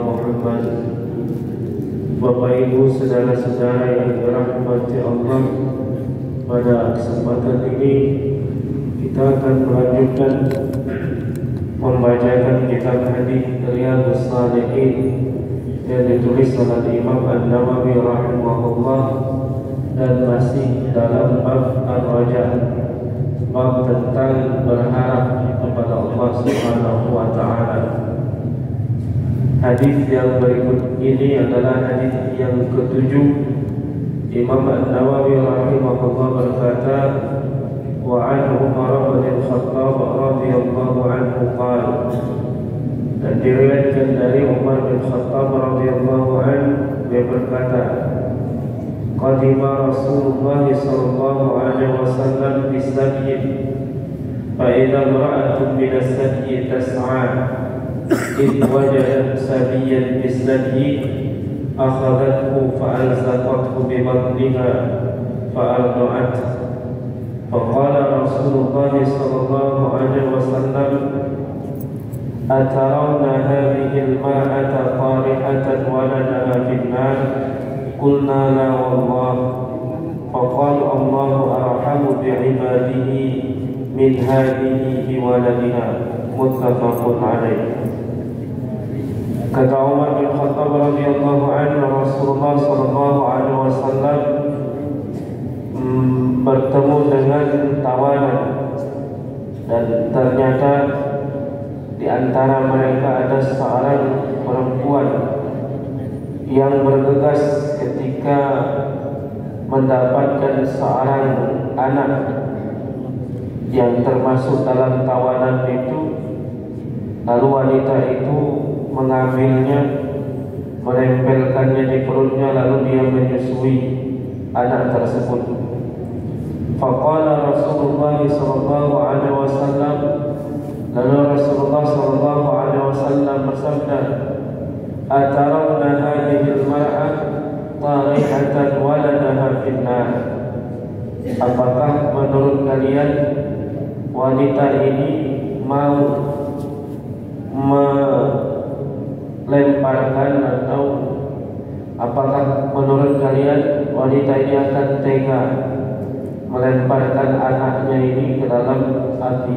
Muhammad. Bapak Ibu saudara-saudara yang dirahmati Allah, pada kesempatan ini kita akan melanjutkan membacakan kitab hadis Riyadhus Shalihin yang ditulis oleh Imam An-Nawawi rahimahullah, dan masih dalam bab ar-raja, bab tentang berharap kepada Allah Subhanahu wa taala. Hadis yang berikut ini adalah hadis yang ketujuh. Imam An-Nawawi rahimahullah berkata, wa an Umar bin Khattab radhiyallahu anhu qala, dan diriwayatkan dari Umar bin Khattab radhiyallahu anhu, dia berkata, qadima Rasulullah sallallahu alaihi wasallam bis-sabyi fa idza imra'atun min as-sabyi tas'a إذ وجدت سبيا بالثدي أخذته فألزقته ببطنها فأرضعته، فقال رسول الله صلى الله عليه وسلم أترون هذه المرأة طارحة ولدها في النار؟ قلنا لا والله، فقال الله أرحم بعباده من هذه بولدها، متفق عليه. Kata Umar bin Khattab radhiyallahu anhu, Rasulullah sallallahu alaihi wasallam bertemu dengan tawanan, dan ternyata di antara mereka ada seorang perempuan yang bergegas ketika mendapatkan seorang anak yang termasuk dalam tawanan itu. Lalu wanita itu mengambilnya, menempelkannya di perutnya, lalu dia menyusui anak tersebut. Faqala Rasulullah sallallahu alaihi wasallam, lalu Rasulullah sallallahu alaihi wasallam bersabda, Atarawna hadhihi al-mar'ah tarihatan waladaha fin-nar? Apakah menurut kalian wanita ini mau melemparkan, atau apakah menurut kalian wanita ini akan tega melemparkan anaknya ini ke dalam api?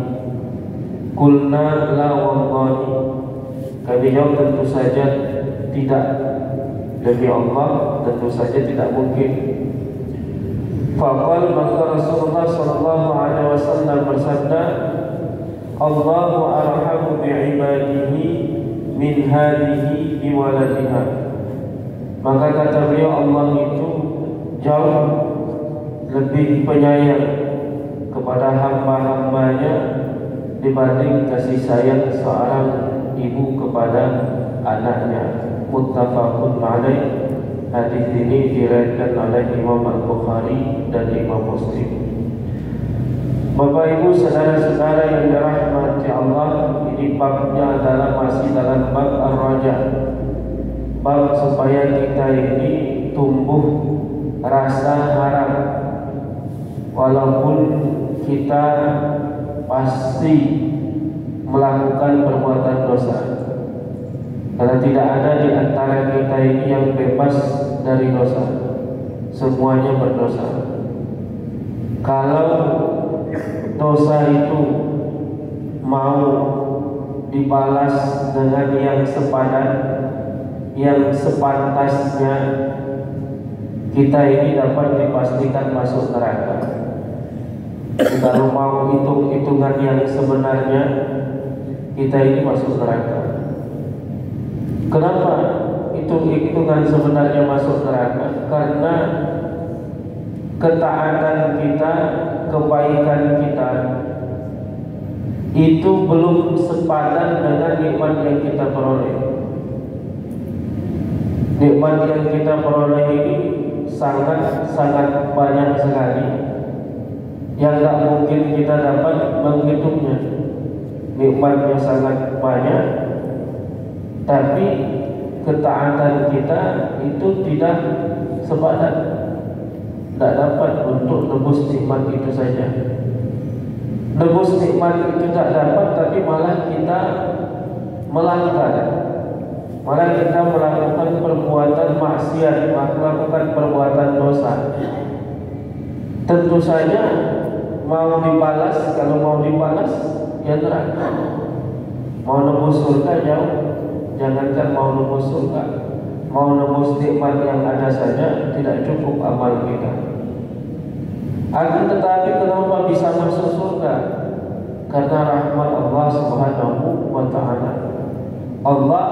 Qulna la wallahi, kami jawab tentu saja tidak, demi Allah tentu saja tidak mungkin. Faqal, maka Rasulullah sallallahu alaihi wasallam bersabda, Allahu arhamu bi'ibadihi min hadihi biwaladiha. Maka kata beliau, Allah itu jauh lebih penyayang kepada hamba-hambanya dibanding kasih sayang seorang ibu kepada anaknya. Muttafaqun alaih. Hadis ini diriwayatkan oleh Imam Al-Bukhari dan Imam Muslim. Bapak Ibu saudara-saudara yang dirahmati Allah, ini babnya adalah masih dalam bab ar-raja, bab supaya kita ini tumbuh rasa harap walaupun kita pasti melakukan perbuatan dosa, karena tidak ada di antara kita ini yang bebas dari dosa, semuanya berdosa. Kalau dosa itu mau dibalas dengan yang sepadan, yang sepantasnya, kita ini dapat dipastikan masuk neraka. Kalau mau hitung-hitungan yang sebenarnya, kita ini masuk neraka. Kenapa hitung-hitungan sebenarnya masuk neraka? Karena ketaatan kita, kebaikan kita itu belum sepadan dengan nikmat yang kita peroleh. Nikmat yang kita peroleh ini sangat banyak sekali, yang tak mungkin kita dapat menghitungnya. Nikmatnya sangat banyak, tapi ketaatan kita itu tidak sepadan, tidak dapat untuk nebus nikmat itu saja. Nebus nikmat itu tak dapat, tapi malah kita melanggar. malah kita melakukan perbuatan maksiat, melakukan perbuatan dosa. Tentu saja mau dibalas, kalau mau dibalas ya neraka. Mau nembus surga jauh, jangankan mau nembus surga, mau nembus nikmat yang ada saja tidak cukup amal kita. Akan tetapi kenapa bisa masuk surga? Karena rahmat Allah Subhanahu wa ta'ala. Allah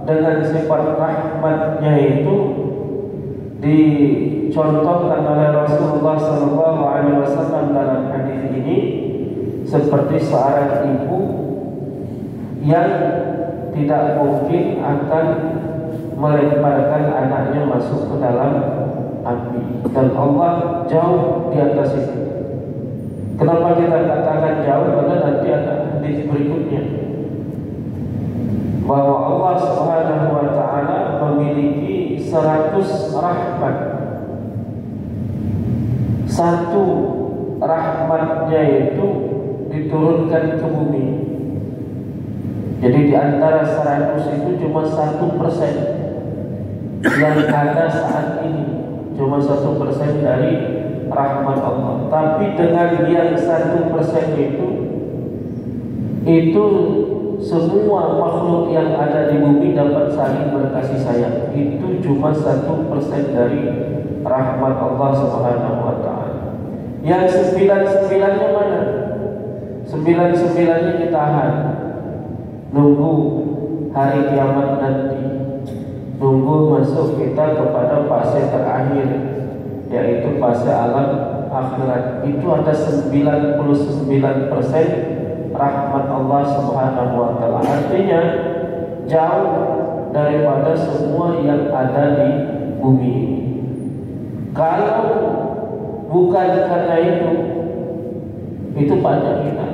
dengan sifat rahmatnya itu dicontohkan oleh Rasulullah SAW dalam hadis ini seperti seorang ibu yang tidak mungkin akan melemparkan anaknya masuk ke dalam api, dan Allah jauh di atas itu. Kenapa kita katakan jauh? Karena nanti ada hadis berikutnya bahwa Allah Subhanahu wa ta'ala memiliki 100 rahmat. Satu rahmatnya itu diturunkan ke bumi. Jadi di antara 100 itu cuma 1% yang ada saat ini, cuma 1% dari rahmat Allah. Tapi dengan yang 1% itu semua makhluk yang ada di bumi dapat saling berkasih sayang. Itu cuma 1% dari rahmat Allah Subhanahu wa ta'ala. Yang 99-nya mana? 99-nya ditahan, nunggu hari kiamat nanti, nunggu masuk kita kepada fase terakhir, yaitu fase alam akhirat. Itu ada 99% rahmat Allah Subhanahu wa ta'ala. Artinya jauh daripada semua yang ada di bumi ini. Kalau bukan karena itu banyak kita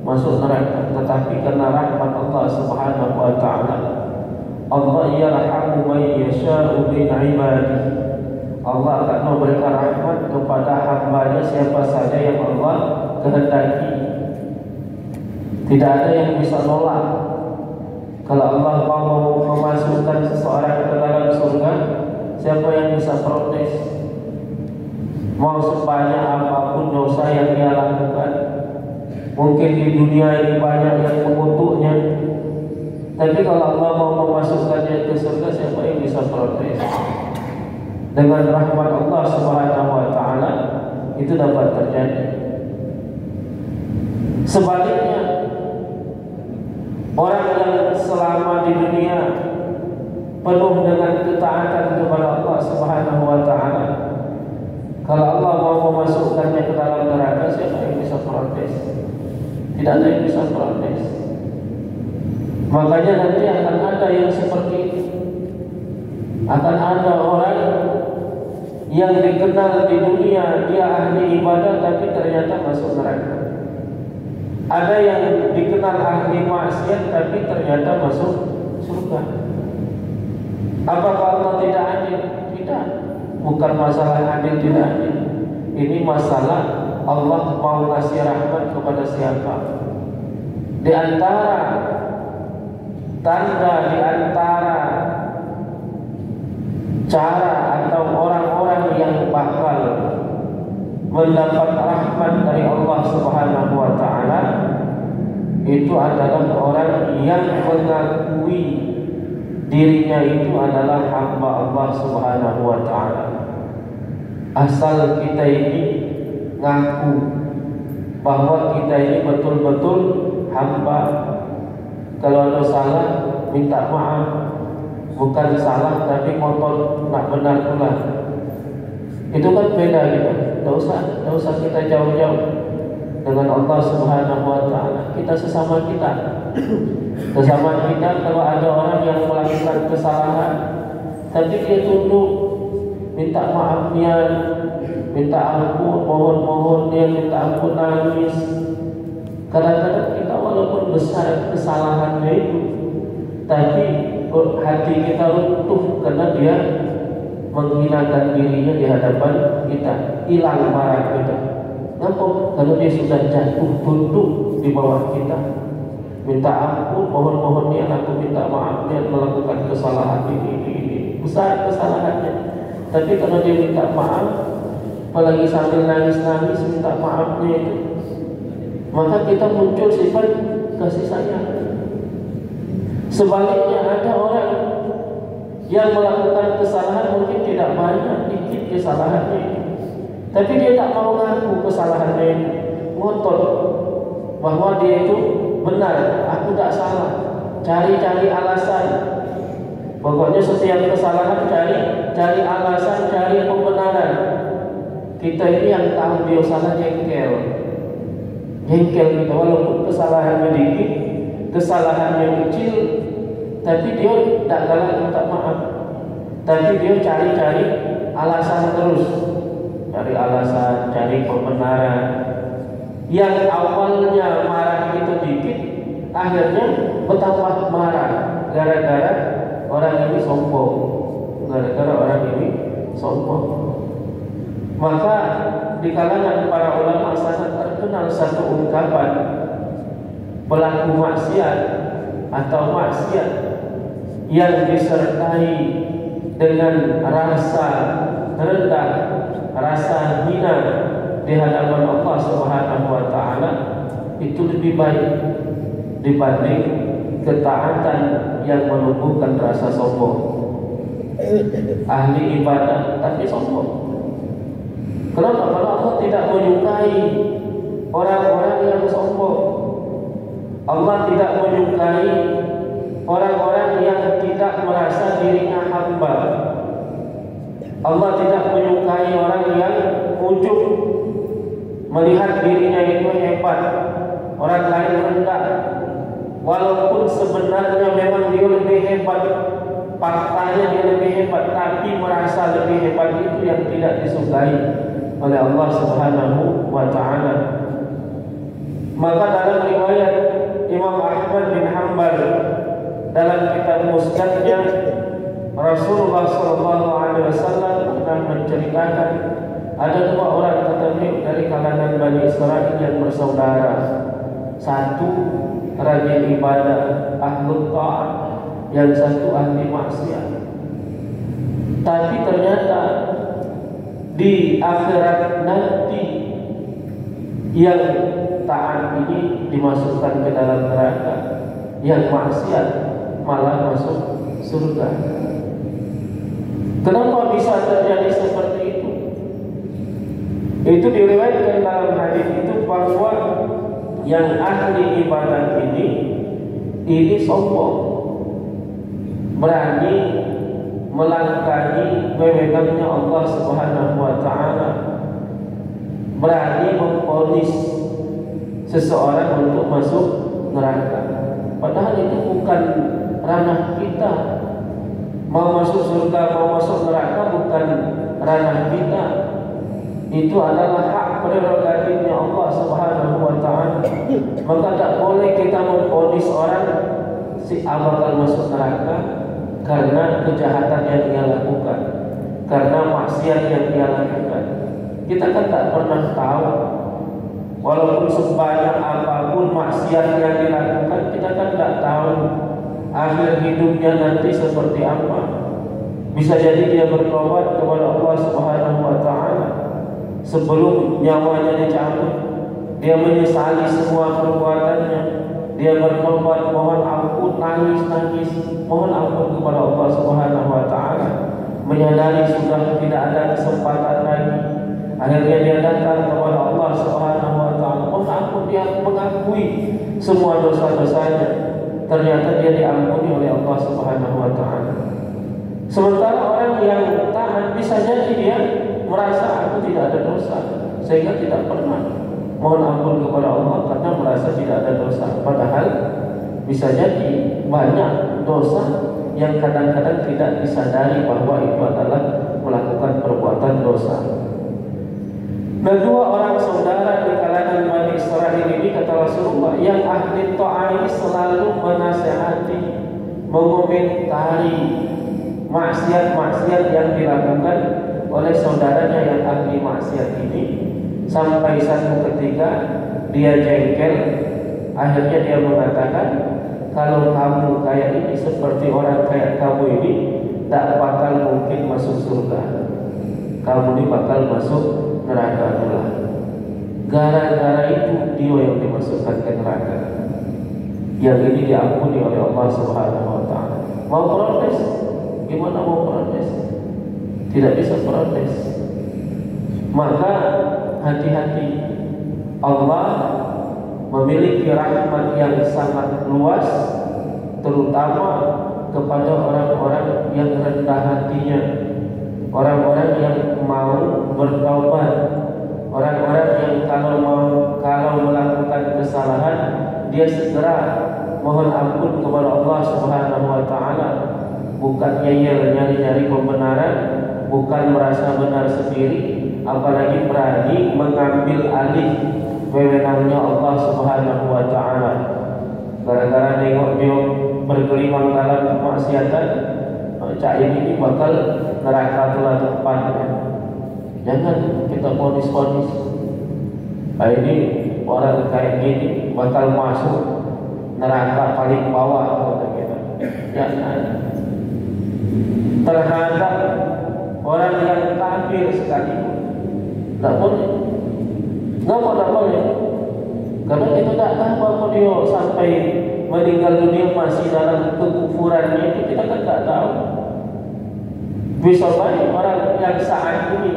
masuk neraka. Tetapi karena rahmat Allah Subhanahu wa ta'ala, Allah yarhamu man yasha'u min ibadihi. Allah akan memberikan rahmat kepada hamba-Nya siapa saja yang Allah kehendaki. Tidak ada yang bisa nolak. Kalau Allah mau memasukkan seseorang ke dalam surga, siapa yang bisa protes? Mau sebanyak apapun dosa yang dia lakukan, mungkin di dunia ini banyak yang mengutuknya, tapi kalau Allah mau memasukkannya ke surga, siapa yang bisa protes? Dengan rahmat Allah Subhanahu wa ta'ala itu dapat terjadi. Sebaliknya, orang yang selama di dunia penuh dengan ketaatan kepada Allah Subhanahu wa ta'ala, kalau Allah mau memasukkannya ke dalam neraka, siapa yang bisa protes? Tidak ada yang bisa protes. Makanya nanti akan ada yang seperti itu. Akan ada orang yang dikenal di dunia dia ahli ibadah, tapi ternyata masuk neraka. Ada yang dikenal ahli maksiat, tapi ternyata masuk surga. Apakah Allah tidak adil? Tidak. Bukan masalah adil tidak adil. Ini masalah Allah mau ngasih rahmat kepada siapa. Di antara tanda, di antara cara atau orang-orang yang bakal mendapat rahmat dari Allah Subhanahu wa ta'ala, itu adalah orang yang mengakui dirinya itu adalah hamba Allah Subhanahu wa ta'ala. Asal kita ini ngaku bahwa kita ini betul-betul hamba. Kalau ada salah, minta maaf. Bukan salah tapi kotor, tak benar pula. Itu kan beda gitu. Tidak usah kita jauh-jauh dengan Allah Subhanahu wa ta'ala. Kita sesama kita. Sesama kita, kalau ada orang yang melakukan kesalahan tapi dia tunduk, minta maaf dia, minta ampun, mohon dia minta ampun, nangis. Kadang-kadang kita walaupun besar kesalahannya itu, tapi hati kita runtuh karena dia menghinakan dirinya di hadapan kita, hilang marah kita. Kenapa? Kalau dia sudah jatuh tunduk di bawah kita, minta ampun, mohon dia, aku minta maaf, dia melakukan kesalahan ini besar kesalahannya. Tapi kalau dia minta maaf, apalagi sambil nangis minta maafnya itu, maka kita muncul sifat kasih sayang. Sebaliknya ada orang yang melakukan kesalahan mungkin tidak banyak, dikit kesalahannya itu, tapi dia tak mau ngaku kesalahannya itu, ngotot bahwa dia itu benar, aku tak salah, cari alasan. Pokoknya setiap kesalahan cari alasan, cari pembenaran. Kita ini yang tahu dia salah jengkel kita, walaupun kesalahannya dikit, kesalahannya kecil, tapi dia tak galak minta maaf, tapi dia cari alasan terus, cari alasan, cari pembenaran. Yang awalnya marah itu dikit, akhirnya bertambah marah gara-gara orang ini sombong, Maka di kalangan para ulama sangat terkenal satu ungkapan, pelaku maksiat atau maksiat yang disertai dengan rasa rendah, rasa hina di hadapan Allah Subhanahu wa taala itu lebih baik dibanding ketaatan yang menumbuhkan rasa sombong. Ahli ibadah tapi sombong. Kenapa? Karena Allah tidak menyukai orang-orang yang sombong. Allah tidak menyukai orang-orang yang tidak merasa dirinya hamba. Allah tidak menyukai orang yang ujub, melihat dirinya itu hebat, orang lain rendah. Walaupun sebenarnya memang dia lebih hebat, faktanya dia lebih hebat, tapi merasa lebih hebat, itu yang tidak disukai oleh Allah Subhanahu wa taala. Maka dalam riwayat Imam Ahmad bin Hanbal dalam kitab Musnadnya, Rasulullah SAW pernah menceritakan ada dua orang tetapi dari kalangan Bani Israil yang bersaudara. Satu rajin ibadah, ahlu ta'at, yang satu ahli maksiat. Tapi ternyata di akhirat nanti yang taat ini dimasukkan ke dalam neraka, yang maksiat malah masuk surga. Kenapa bisa terjadi seperti itu? Itu diriwayatkan dalam hadis itu bahwa yang ahli ibadah ini sombong, berani melangkahi wewenangnya Allah Subhanahu wa taala, berani memvonis seseorang untuk masuk neraka. Padahal itu bukan ranah kita. Mau masuk surga, mau masuk neraka bukan ranah kita. Itu adalah hak prerogatifnya Allah Subhanahu wa taala. Maka tak boleh kita memvonis orang si A bakal masuk neraka karena kejahatan yang dia lakukan, karena maksiat yang dia lakukan. Kita kan tak pernah tahu. Walaupun sebanyak apapun maksiat yang dilakukan, kita kan tak tahu akhir hidupnya nanti seperti apa. Bisa jadi dia bertobat kepada Allah Subhanahu wa taala sebelum nyawanya dicabut. Dia menyesali semua perbuatannya. Dia bertobat, mohon ampun, nangis, mohon ampun kepada Allah Subhanahu wa taala. Menyadari sudah tidak ada kesempatan lagi. Akhirnya dia datang kepada Allah Subhanahu wa taala. Mohon ampun, dia mengakui semua dosa-dosanya. Ternyata dia diampuni oleh Allah Subhanahu wa taala. Sementara orang yang taat bisa jadi dia merasa aku tidak ada dosa, sehingga tidak pernah mohon ampun kepada Allah karena merasa tidak ada dosa. Padahal bisa jadi banyak dosa yang kadang-kadang tidak disadari bahwa itu adalah melakukan perbuatan dosa. Nah, dua orang saudara di kalangan Bani Israil ini, kata Rasulullah, yang ahli ta'ah ini selalu menasihati, mengomentari maksiat-maksiat yang dilakukan oleh saudaranya yang ahli maksiat ini, sampai satu ketika dia jengkel Akhirnya dia mengatakan, kalau kamu kayak ini seperti orang kayak kamu ini, tak bakal mungkin masuk surga. Kamu ini bakal masuk neraka pula. Gara-gara itu dia yang dimasukkan ke neraka. Yang ini diampuni oleh Allah Subhanahu wa Ta'ala. Mau protes? Gimana mau protes? Tidak bisa protes. Maka hati-hati. Allah memiliki rahmat yang sangat luas, terutama kepada orang-orang yang rendah hatinya, orang-orang yang mau bertaubat, orang-orang yang kalau melakukan kesalahan dia segera mohon ampun kepada Allah Subhanahu wa Ta'ala, bukan nyayal nyari-nyari pembenaran, bukan merasa benar sendiri, apalagi berani mengambil alih wewenangnya Allah Subhanahu wa Ta'ala. Gara-gara nengok dia bergelimang dalam kemaksiatan, cak ini bakal neraka itulah tempatnya. Jangan kita ponis-ponis. Ini orang kayak gini bakal masuk neraka paling bawah kata kita. Jangan. Terhadap orang yang kafir sekalipun tak boleh. Tak boleh. Karena kita tak tahu apa dia sampai meninggal dunia masih dalam kekufurannya itu, kita kan tak tahu. Bisa banyak orang yang saat ini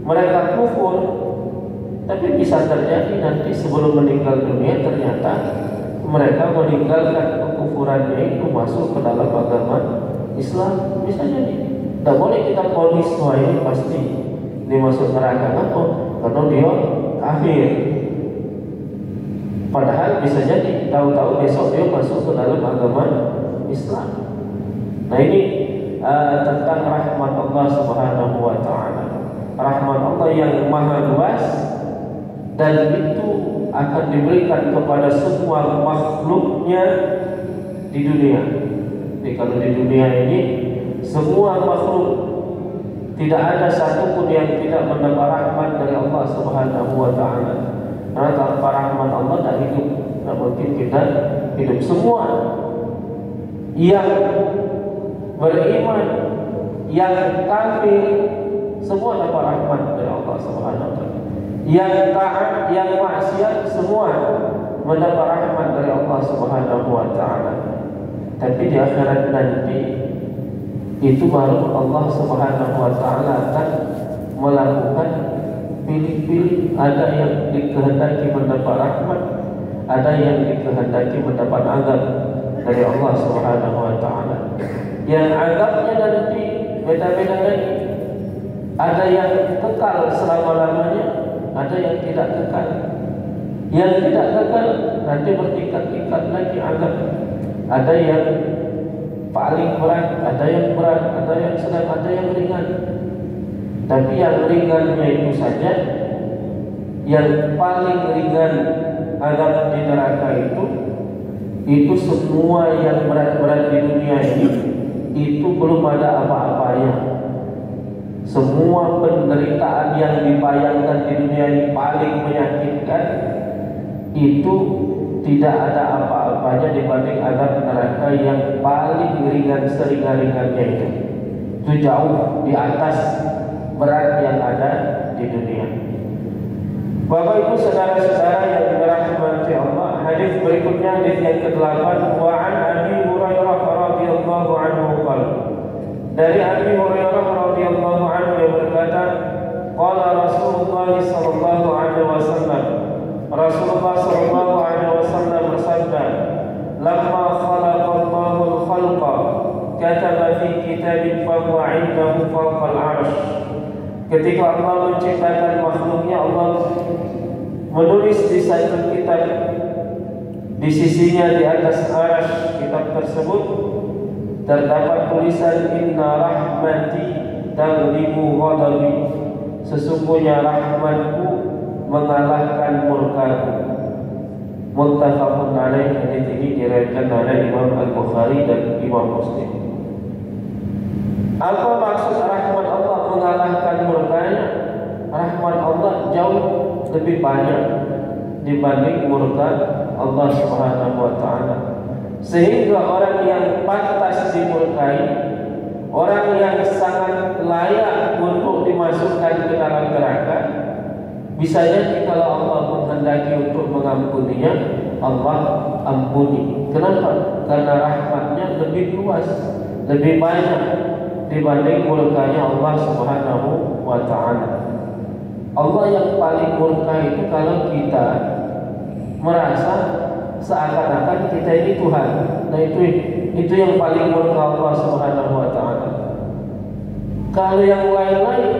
mereka kufur, tapi bisa terjadi nanti sebelum meninggal dunia ternyata mereka meninggalkan kekufurannya itu masuk ke dalam agama Islam. Bisa jadi. Tak boleh kita ponis bahwa ini pasti dia masuk neraka. Kenapa? Karena dia kafir. Padahal bisa jadi tahu-tahu besok dia masuk ke dalam agama Islam. Nah ini tentang rahmat Allah Subhanahu wa Ta'ala. Rahmat Allah yang maha luas, dan itu akan diberikan kepada semua makhluknya di dunia. Jadi kalau di dunia ini semua makhluk, tidak ada satupun yang tidak mendapat rahmat dari Allah Subhanahu wa Ta'ala. Karena tanpa rahmat Allah tak hidup, tak mungkin kita hidup. Semua yang beriman, yang kafir, semua dapat rahmat dari Allah Subhanahu wa Ta'ala. Yang taat, yang maksiat, semua mendapat rahmat dari Allah Subhanahu wa Ta'ala. Tapi di akhirat nanti itu baru Allah Subhanahu wa Ta'ala akan melakukan pilih-pilih. Ada yang dikehendaki mendapat rahmat, ada yang dikehendaki mendapat azab dari Allah Subhanahu wa Ta'ala. Yang azabnya nanti beda-beda lagi. Ada yang kekal selama-lamanya, ada yang tidak kekal. Yang tidak kekal nanti bertingkat-tingkat lagi azab. Ada yang paling berat, ada yang berat, ada yang sedang, ada yang ringan. Tapi yang ringannya itu saja, yang paling ringan azab di neraka itu semua yang berat-berat di dunia ini itu belum ada apa-apanya. Semua penderitaan yang dibayangkan di dunia ini paling menyakitkan, itu tidak ada apa-apanya dibanding azab neraka yang paling ringan seringan-ringannya itu. Itu jauh di atas berat yang ada di dunia. Bapak Ibu saudara-saudara yang dirahmati Allah, hadis berikutnya hadis yang ke-8, wa an Abi Hurairah radhiyallahu anhu qala. Dari Abi Hurairah radhiyallahu anhu yang berkata, qala Rasulullah sallallahu alaihi wasallam, Rasulullah sallallahu alaihi wasallam bersabda, lamma khalaqallahu al-khalqa kataba fi kitabin fa huwa 'indahu fawqa al-'arsy. Ketika Allah menciptakan makhluknya, Allah menulis di satu kitab di sisinya di atas arsy. Kitab tersebut terdapat tulisan inna rahmati taghlibu ghadabi, sesungguhnya rahmatku mengalahkan murkaku. Muttafaqun alaih. Hadis ini diriwayatkan oleh Imam Al-Bukhari dan Imam Muslim. Apa maksud rahmat Allah mengalahkan murkanya? Rahmat Allah jauh lebih banyak dibanding murka Allah Subhanahu wa taala. Sehingga orang yang pantas dimurkai, orang yang sangat layak untuk dimasukkan ke dalam neraka, bisa jadi kalau Allah menghendaki untuk mengampuninya, Allah ampuni. Kenapa? Karena rahmatnya lebih luas, lebih banyak dibanding murkanya Allah Subhanahu wa taala. Allah yang paling murka itu kalau kita merasa seakan-akan kita ini Tuhan. Nah itu yang paling murka Allah Subhanahu wa taala. Kalau yang lain-lain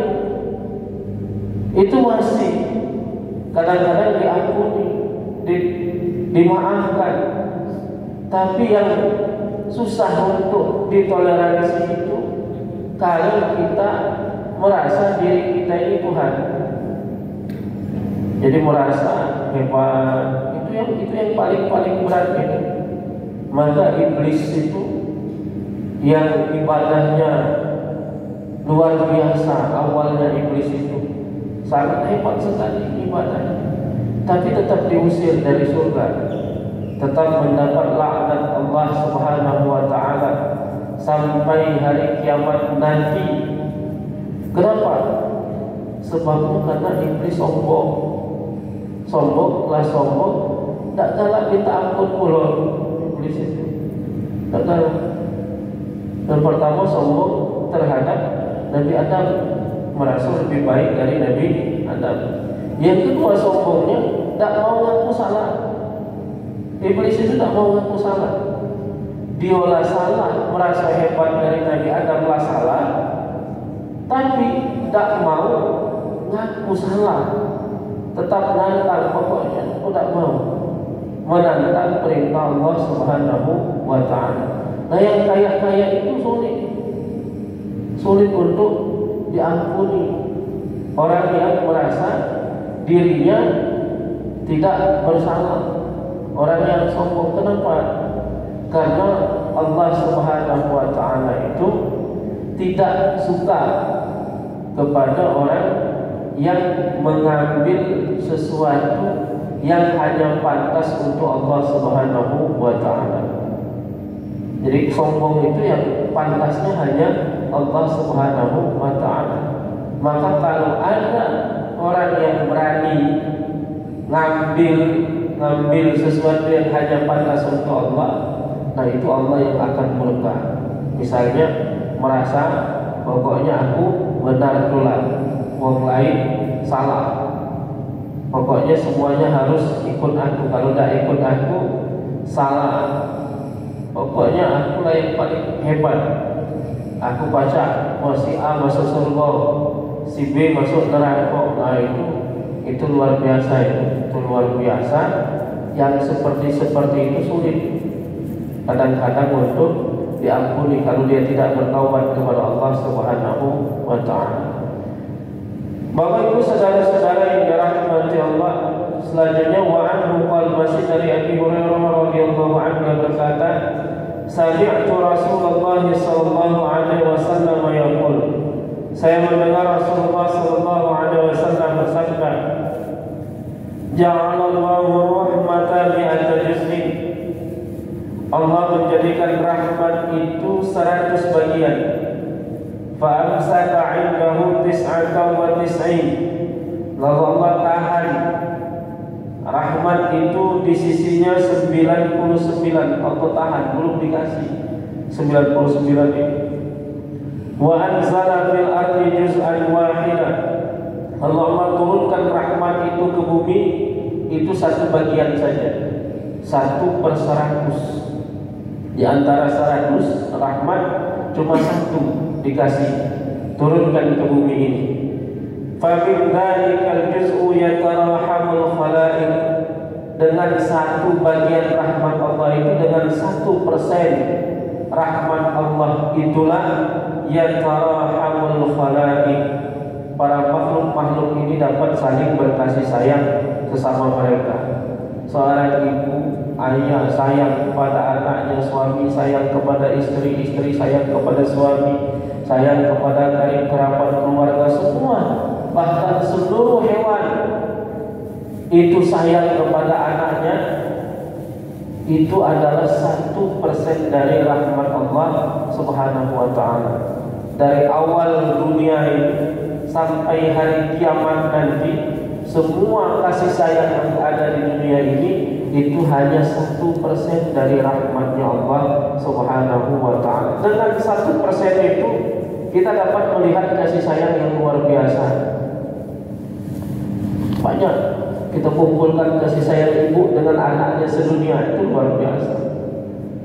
itu masih kadang-kadang diampuni, dimaafkan. Tapi yang susah untuk ditoleransi itu kalau kita merasa diri kita ini Tuhan. Jadi merasa hebat, itu yang paling berat itu. Maka iblis itu yang ibadahnya luar biasa, awalnya iblis itu sangat hebat sekali ibadahnya, tapi tetap diusir dari surga, tetap mendapat laknat Allah Subhanahu wa taala sampai hari kiamat nanti. Kenapa? Sebabnya karena iblis sombong. Sombonglah sombong, tak galak minta ampun pula iblis itu. Tak galak. Yang pertama sombong terhadap Nabi Adam, merasa lebih baik dari Nabi Adam. Yang kedua sombongnya tak mau ngaku salah. Iblis itu tak mau ngaku salah. Diolah salah, merasa hebat dari Nabi Adam lah salah, tapi tak mau ngaku salah. Tetap nantang, pokoknya aku tak mau menantang perintah Allah Subhanahu wa ta'ala. Nah yang kaya-kaya itu sulit untuk diampuni. Orang yang merasa dirinya tidak bersalah, orang yang sombong. Kenapa? Karena Allah Subhanahu wa ta'ala itu tidak suka kepada orang yang mengambil sesuatu yang hanya pantas untuk Allah Subhanahu wa ta'ala. Jadi sombong itu yang pantasnya hanya Allah Subhanahu wa ta'ala. Maka kalau ada orang yang berani ngambil sesuatu yang hanya pantas untuk Allah, nah itu Allah yang akan murka. Misalnya merasa pokoknya aku benar tulah, orang lain salah, pokoknya semuanya harus ikut aku, kalau tidak ikut aku salah, pokoknya aku lah yang paling hebat. Aku baca si A masuk surga, si B masuk neraka. Nah itu luar biasa, itu luar biasa. Yang seperti itu sulit kadang-kadang untuk diampuni kalau dia tidak bertaubat kepada Allah Subhanahu wa ta'ala. Bapak Ibu saudara-saudara yang dirahmati Allah, selanjutnya wa anhu qala, masih dari Abi Hurairah radhiyallahu anhu berkata, sami'tu Rasulullah sallallahu alaihi wasallam yaqul, saya mendengar Rasulullah sallallahu alaihi wasallam bersabda, ja'alallahu rahmatan mi'ata juz'in, Allah menjadikan rahmat itu 100 bagian. Fa'amsaka 'indahu 99, lalu Allah tahan rahmat itu di sisinya 99. Allah tahan, belum dikasih 99 itu. Wa anzala fil ardi juz'an wahidah, Allah turunkan rahmat itu ke bumi itu 1 bagian saja, 1/100. Di antara 100 rahmat cuma 1 dikasih turunkan ke bumi ini. Fa min dzalikal juz'u yatarahamul khalaiq, dengan 1 bagian rahmat Allah itu, dengan 1% rahmat Allah itulah yatarahamul khalaiq, para makhluk-makhluk ini dapat saling berkasih sayang sesama mereka. Seorang ibu, ayah sayang kepada anaknya, suami sayang kepada istri, istri sayang kepada suami, sayang kepada karib kerabat keluarga, semua, bahkan seluruh hewan itu sayang kepada anaknya itu adalah 1% dari rahmat Allah Subhanahu wa ta'ala. Dari awal dunia ini sampai hari kiamat nanti, semua kasih sayang yang ada di dunia ini itu hanya 1% dari rahmatnya Allah Subhanahu wa ta'ala. Dengan 1% itu kita dapat melihat kasih sayang yang luar biasa. Banyak kita kumpulkan kasih sayang ibu dengan anaknya sedunia, itu luar biasa.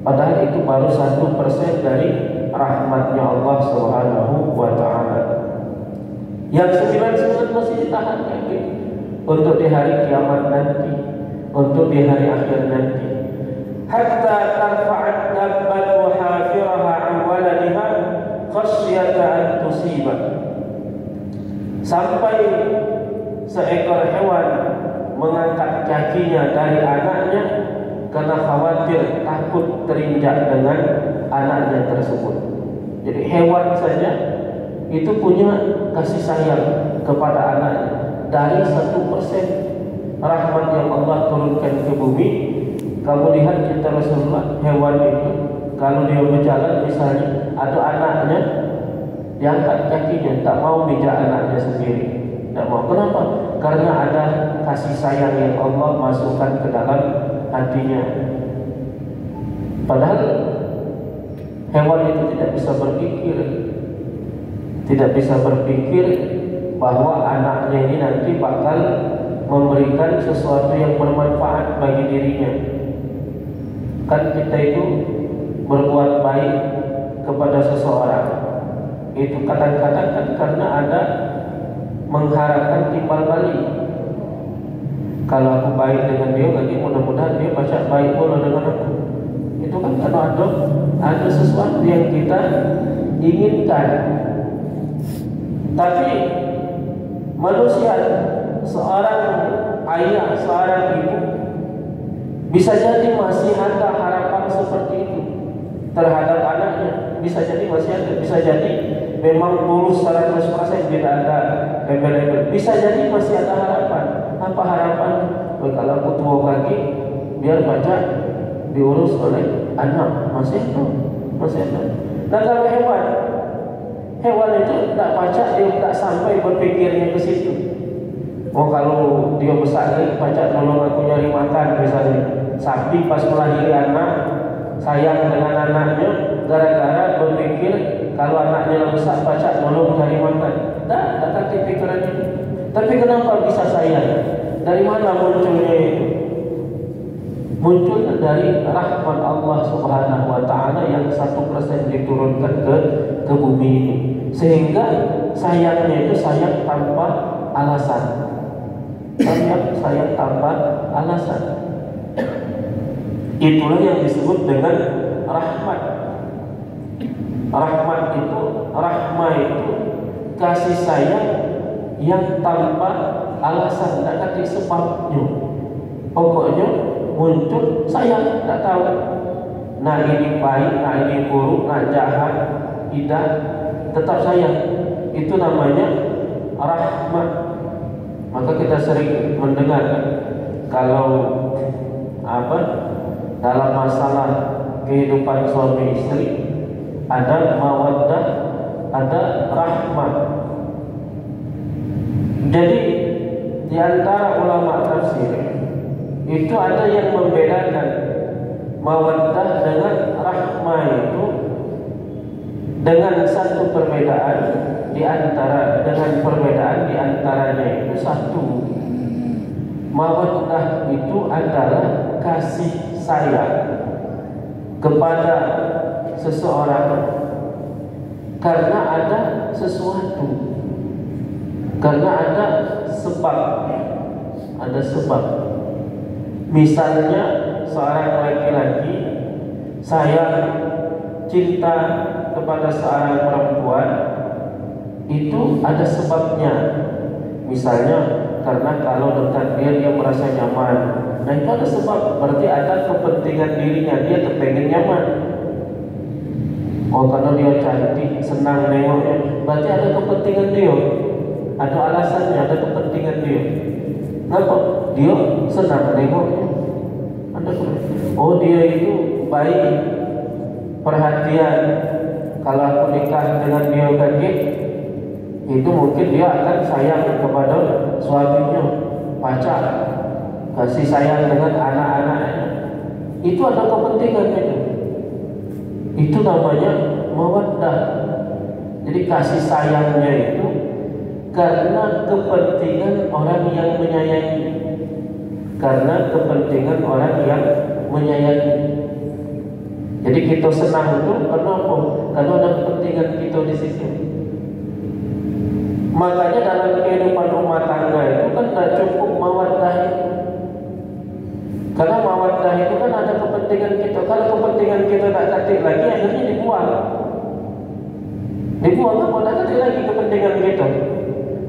Padahal itu baru 1% dari rahmatnya Allah Subhanahu wa ta'ala. Yang 99 masih ditahan lagi untuk di hari kiamat nanti, untuk di hari akhir nanti. Hatta tarfa'at nabbatu hafiraha an waladiha khasyata an tusiba. Sampai seekor hewan mengangkat kakinya dari anaknya karena khawatir takut terinjak dengan anaknya tersebut. Jadi hewan saja itu punya kasih sayang kepada anaknya. Dari 1% rahmat yang Allah turunkan ke bumi. Kamu lihat kita Rasulullah, hewan itu kalau dia berjalan misalnya ada anaknya, diangkat kakinya, tak mau mijak anaknya sendiri. Tak mau. Kenapa? Karena ada kasih sayang yang Allah masukkan ke dalam hatinya. Padahal hewan itu tidak bisa berpikir, tidak bisa berpikir bahwa anaknya ini nanti bakal memberikan sesuatu yang bermanfaat bagi dirinya. Kan kita itu berbuat baik kepada seseorang itu kadang-kadang kan karena ada mengharapkan timbal balik. Kalau aku baik dengan dia, nanti mudah-mudahan dia baca baik pula dengan aku. Itu kan karena ada sesuatu yang kita inginkan. Tapi manusia, seorang ayah, seorang ibu bisa jadi masih ada harapan seperti itu terhadap anaknya. Bisa jadi masih ada, bisa jadi memang tulus 100% tidak ada embel-embel. Bisa jadi masih ada harapan. Apa harapan? Kalau aku tua kaki, biar baca diurus oleh anak. Masih ada. Nah kalau hewan itu tak baca, dia tak sampai berpikirnya ke situ. Oh kalau dia besar lagi, baca tolong aku nyari makan misalnya. Sapi pas melahirkan anak, sayang dengan anaknya, gara-gara berpikir kalau anaknya besar, baca tolong cari makan. Tak ada pikirannya. Tapi kenapa bisa sayang? Dari mana munculnya itu? Muncul dari rahmat Allah Subhanahu wa ta'ala yang 1% diturunkan ke bumi ini. Sehingga sayangnya itu sayang tanpa alasan. Sayang tanpa alasan. Itulah yang disebut dengan rahmat. Rahmah itu kasih sayang yang tanpa alasan, tak ada sebabnya. Pokoknya muncul sayang, tak tahu. Nah ini baik, nah ini buruk, nah jahat, tidak, tetap sayang. Itu namanya rahmat. Maka kita sering mendengar kalau dalam masalah kehidupan suami istri ada mawaddah, ada rahmat. Jadi di antara ulama tafsir itu ada yang membedakan mawaddah dengan rahmah itu dengan satu perbedaan dengan perbedaan di antaranya itu satu. Mawaddah itu adalah kasih sayang kepada seseorang karena ada sesuatu, karena ada sebab. Misalnya seorang laki-laki sayang, cinta kepada seorang perempuan, itu ada sebabnya. Misalnya karena kalau dekat dia merasa nyaman. Nah itu ada sebab, berarti ada kepentingan dirinya, dia kepengen nyaman. Oh karena dia cantik, senang nengoknya, berarti ada kepentingan dia, ada alasannya, ada kepentingan dia. Kenapa? Dia senang nengoknya, ada Oh dia itu baik, perhatian. Kalau aku nikah dengan dia gadis, itu mungkin dia akan sayang kepada suaminya, pacar, kasih sayang dengan anak-anaknya. Itu ada kepentingan itu. Itu namanya mawaddah. Jadi kasih sayangnya itu karena kepentingan orang yang menyayangi. Karena kepentingan orang yang menyayangi. Jadi kita senang itu karena apa? Karena ada kepentingan kita di situ. Makanya dalam kehidupan rumah tangga itu kan tidak cukup mawaddah itu. Karena mawaddah itu kan ada kepentingan kita. Kalau kepentingan kita tak katik lagi, akhirnya dibuang. Dibuang apa? Tak katik lagi kepentingan kita.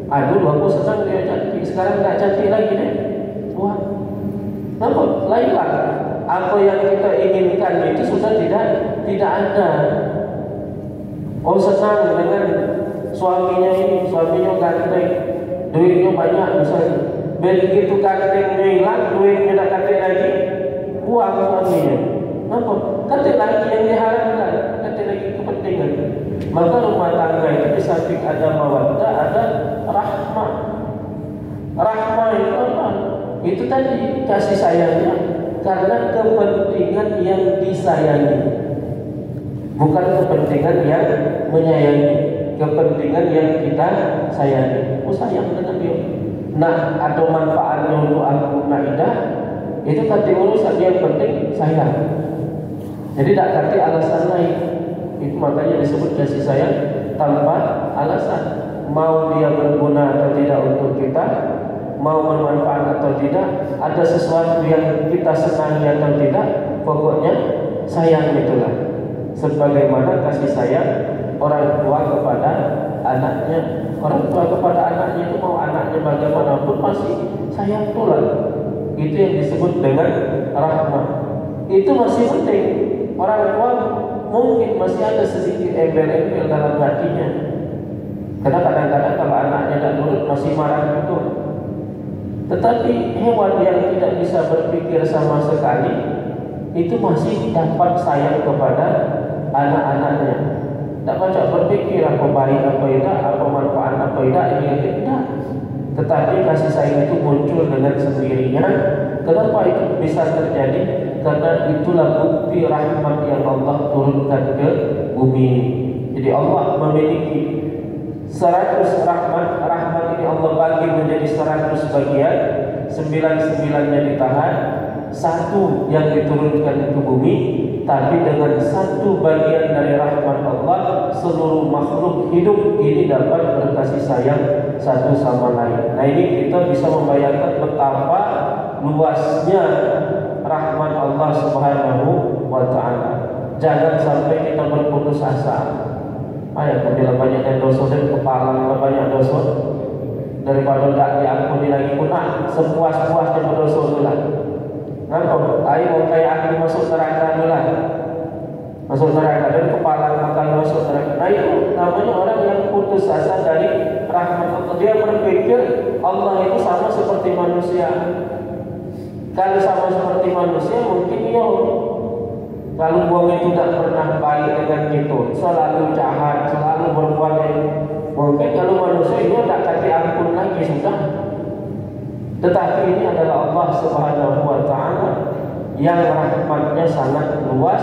Aduh, aku senang dia cantik, sekarang tak cantik lagi deh. Buang. Nampak? Lainlah. Apa yang kita inginkan itu sudah tidak ada. Oh senang dengan suaminya ini, suaminya ganteng, duitnya banyak misalnya. Begitu gantengnya hilang, duitnya tak ganteng lagi, buang suaminya. Nampak? Katik lagi yang diharapkan, katik lagi kepentingan. Maka rumah tangga itu di samping ada mawaddah, ada rahmah. Rahmah itu apa? Itu tadi kasih sayangnya karena kepentingan yang disayangi, bukan kepentingan yang menyayangi. Kepentingan yang kita sayangi. Oh sayang dengan dia. Nah, atau manfaatnya untuk aku naidah, itu kata urusan yang penting sayang. Jadi tak kata alasan lain. Itu makanya disebut kasih sayang tanpa alasan. Mau dia berguna atau tidak untuk kita, mau bermanfaat atau tidak, ada sesuatu yang kita senangi atau tidak, pokoknya sayang itulah. Sebagaimana kasih sayang orang tua kepada anaknya. Orang tua kepada anaknya itu mau anaknya bagaimanapun masih sayang pula. Itu yang disebut dengan rahmah. Itu masih penting. Orang tua mungkin masih ada sedikit embel-embel dalam hatinya. Karena kadang-kadang kalau anaknya tak nurut masih marah betul. Tetapi hewan yang tidak bisa berpikir sama sekali itu masih dapat sayang kepada anak-anaknya. Tak banyak berpikir apa baik apa tidak, apa manfaat apa tidak, ini tidak. Tetapi kasih sayang itu muncul dengan sendirinya. Kenapa itu bisa terjadi? Karena itulah bukti rahmat yang Allah turunkan ke bumi. Jadi Allah memiliki 100 rahmat. Rahmat ini Allah bagi menjadi 100 bagian. 99-nya ditahan, 1 yang diturunkan ke bumi. Tapi dengan 1 bagian dari rahmat Allah, seluruh makhluk hidup ini dapat berkasih sayang satu sama lain. Nah ini kita bisa membayangkan betapa luasnya rahmat Allah Subhanahu wa ta'ala. Jangan sampai kita berputus asa. Ayo, bila banyak dosa dan kepala banyak dosa, daripada tidak diampuni lagi pun sepuas-puasnya berdosa itu lah. Nampak? Ayo kayak aku masuk neraka dulu lah. Masuk neraka dan kepala akan masuk neraka. Nah itu namanya orang yang putus asa dari rahmat Allah. Dia berpikir Allah itu sama seperti manusia. Kalau sama seperti manusia mungkin ya. Kalau buang itu tidak pernah baik dengan kita, selalu jahat, selalu berbuat yang mungkin kalau manusia itu tak kasih ampun lagi sudah. Tetapi ini adalah Allah Subhanahu wa ta'ala yang rahmatnya sangat luas,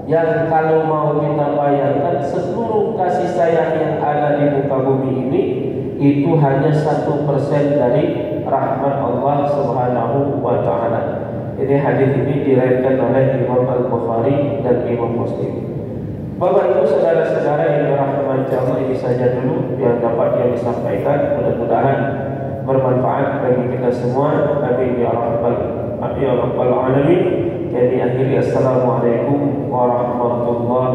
yang kalau mau kita bayangkan seluruh kasih sayang yang ada di muka bumi ini itu hanya 1% dari rahmat Allah Subhanahu wa ta'ala. Ini hadis ini diriwayatkan oleh Imam Al-Bukhari dan Imam Muslim. Bapak Ibu saudara-saudara yang dirahmati Allah, ini saja dulu yang dapat yang disampaikan. Mudah-mudahan bermanfaat bagi kita semua. Amin ya rabbal alamin. Jadi akhiri assalamualaikum warahmatullahi